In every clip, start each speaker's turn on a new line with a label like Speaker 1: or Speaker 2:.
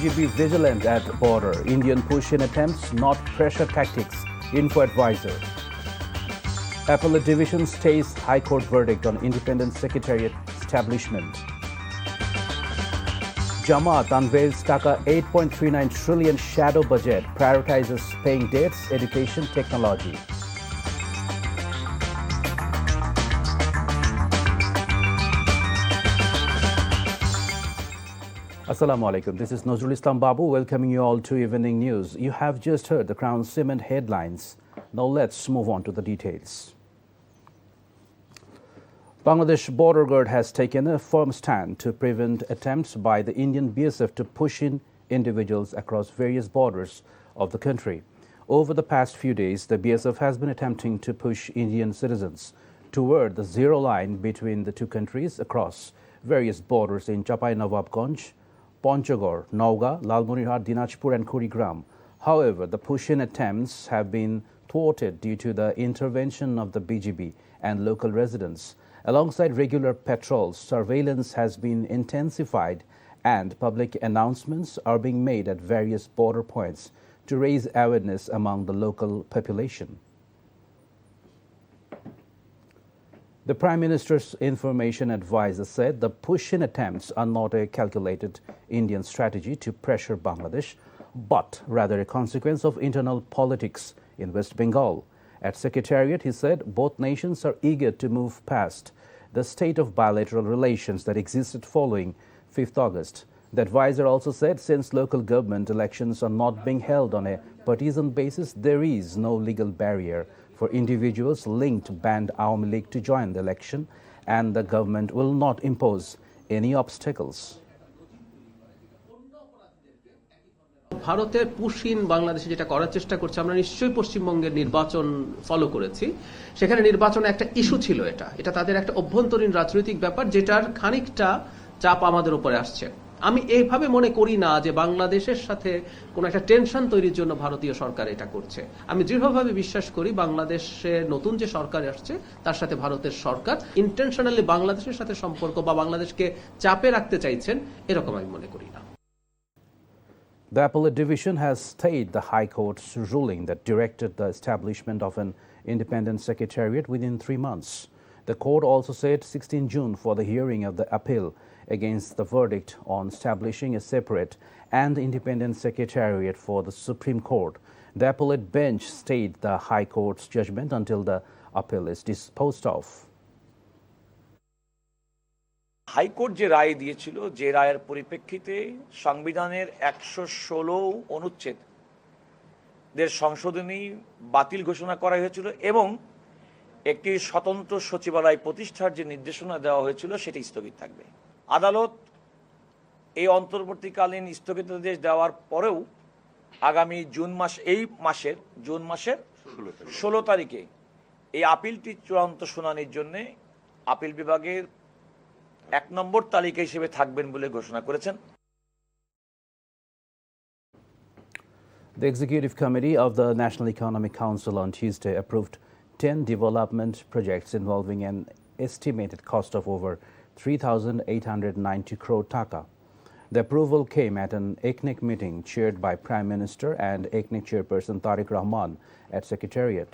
Speaker 1: BGB vigilant at border. Indian push-in attempts, not pressure tactics. Info advisor. Appellate Division stays High Court verdict on Independent Secretariat establishment. Jamaat unveils Taka 8.39 trillion shadow budget, prioritizes paying debts, education, technology. Assalamu alaikum. This is Nazrul Islam Babu welcoming you all to Evening News. You have just heard the Crown Cement headlines. Now let's move on to the details. Bangladesh border guard has taken a firm stand to prevent attempts by the Indian BSF to push in individuals across various borders of the country. Over the past few days, the BSF has been attempting to push Indian citizens toward the zero line between the two countries across various borders in Chapai-Nawabganj, Panchagor, Nauga, Lalmonirhat, Dinajpur and Kurigram. However, the push-in attempts have been thwarted due to the intervention of the BGB and local residents. Alongside regular patrols, surveillance has been intensified and public announcements are being made at various border points to raise awareness among the local population. The Prime Minister's information advisor said the push-in attempts are not a calculated Indian strategy to pressure Bangladesh, but rather a consequence of internal politics in West Bengal. At Secretariat, he said both nations are eager to move past the state of bilateral relations that existed following 5th August. The advisor also said since local government elections are not being held on a partisan basis, there is no legal barrier for individuals linked to banned Awami League to join the election, and the government will not impose any obstacles.
Speaker 2: ভারতের push in বাংলাদেশে যেটা করার চেষ্টা করছে, আমরা নিশ্চয়ই পশ্চিমবঙ্গের নির্বাচন ফলো করেছি। সেখানে নির্বাচনে একটা ইস্যু ছিল, এটা তাদের একটা অভ্যন্তরীণ রাজনৈতিক ব্যাপার যেটার খানিকটা চাপ আমাদের উপরে আসছে। আমি এইভাবে মনে করি না যে বাংলাদেশের সাথে কোনো একটা টেনশন তৈরির জন্য ভারতীয় সরকার এটা করছে। আমি দৃঢ়ভাবে বিশ্বাস করি বাংলাদেশে নতুন যে সরকার আসছে তার সাথে ভারতের সরকার ইন্টেনশনালি বাংলাদেশের সাথে সম্পর্ক বা বাংলাদেশকে চাপে রাখতে চাইছেন, এরকম আমি মনে করি না।
Speaker 1: The Appellate Division has stayed the High Court's ruling that directed the establishment of an independent secretariat within 3 months. The court also set 16 June for the hearing of the appeal against the verdict on establishing a separate and independent secretariat for the Supreme Court. The appellate bench stayed the High Court's judgment until the appeal is disposed of.
Speaker 3: High court যে রায় দিয়েছিল, যে রায়ের পরিপ্রেক্ষিতে সংবিধানের 116 অনুচ্ছেদ দের সংশোধনী বাতিল ঘোষণা করা হয়েছিল এবং একটি স্বতন্ত্র সচিবালয় প্রতিষ্ঠার যে নির্দেশনা দেওয়া হয়েছিল সেটি স্থগিত থাকবে। আদালত এই অন্তর্বর্তীকালীন স্থগিতাদেশ দেওয়ার পরেও আগামী জুন মাসের 16 তারিখে এই আপিলটি চূড়ান্ত শুনানির জন্য আপিল বিভাগের 1 নম্বর তালিকা হিসেবে থাকবেন বলে ঘোষণা করেছেন।
Speaker 1: The Executive Committee of the National Economic Council on Tuesday approved 10 development projects involving an estimated cost of over 3,890 crore taka. The approval came at an ECNIC meeting chaired by Prime Minister and ECNIC Chairperson Tariq Rahman at Secretariat.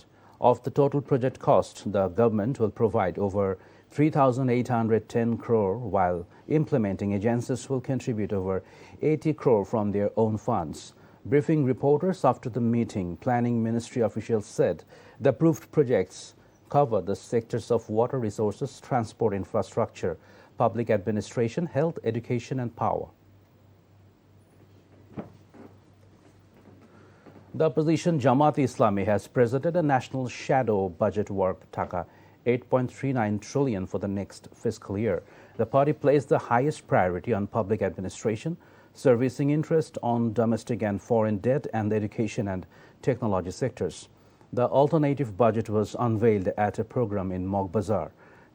Speaker 1: Of the total project cost, the government will provide over 3,810 crore, while implementing agencies will contribute over 80 crore from their own funds. Briefing reporters after the meeting, Planning Ministry officials said the approved projects cover the sectors of water resources, transport infrastructure, public administration, health, education and power. The opposition Jamaat-e-Islami has presented a national shadow budget worth taka 8.39 trillion for the next fiscal year. The party placed the highest priority on public administration, servicing interest on domestic and foreign debt, and the education and technology sectors. The alternative budget was unveiled at a program in Mogbazar.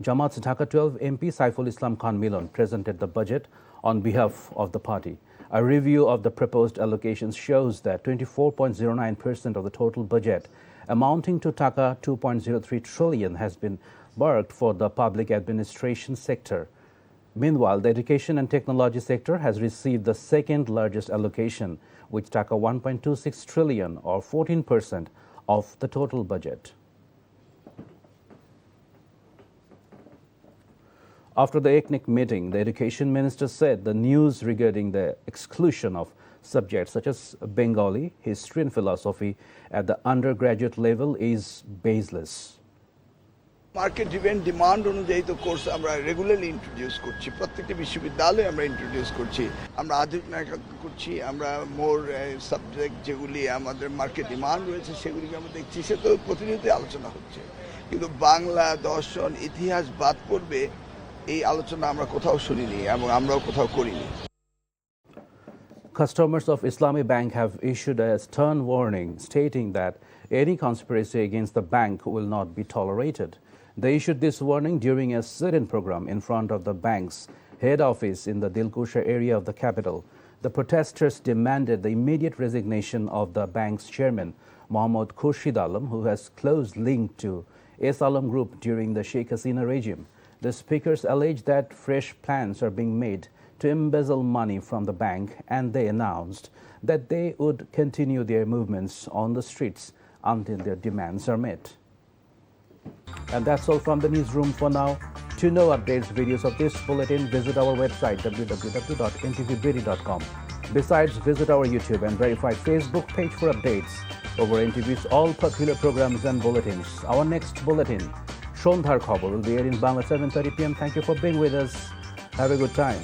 Speaker 1: Jamaat's Dhaka 12 MP Saiful Islam Khan Milon presented the budget on behalf of the party. A review of the proposed allocations shows that 24.09% of the total budget, amounting to taka 2.03 trillion, has been marked for the public administration sector. Meanwhile, the education and technology sector has received the second largest allocation, with Taka 1.26 trillion or 14% of the total budget. After the ethnic meeting, the education minister said the news regarding the exclusion of subjects such as Bengali, history and philosophy at the undergraduate level is baseless.
Speaker 4: Market driven demand অনুযায়ী তো course আমরা regularly introduce করছি, প্রত্যেকটা বিশ্ববিদ্যালয়ে আমরা introduce করছি, আমরা আধুনিক করছি, আমরা মোর সাবজেক্ট যেগুলি আমাদের মার্কেট ডিমান্ড রয়েছে সেগুলিকে আমরা দেখছি, সে তো প্রতিনিয়ত আলোচনা হচ্ছে, কিন্তু বাংলা দর্শন ইতিহাস বাদ পড়বে এই আলোচনা আমরা কোথাও শুনিনি এবং আমরাও কোথাও করিনি।
Speaker 1: Customers of Islami Bank have issued a stern warning stating that any conspiracy against the bank will not be tolerated. They issued this warning during a sit-in program in front of the bank's head office in the Dilkusha area of the capital. The protesters demanded the immediate resignation of the bank's chairman, Mohammad Mosaddak Ali, who has close link to S. Alam Group during the Sheikh Hasina regime. The speakers alleged that fresh plans are being made to embezzle money from the bank, and they announced that they would continue their movements on the streets until their demands are met. And that's all from the newsroom for now. To know updates, videos of this bulletin, visit our website www.ntvbd.com. Besides, visit our YouTube and verified Facebook page for updates over NTV's all popular programs and bulletins. Our next bulletin, Shondhar Khobor, will be aired in Bangla 7:30 p.m. Thank you for being with us. Have a good time.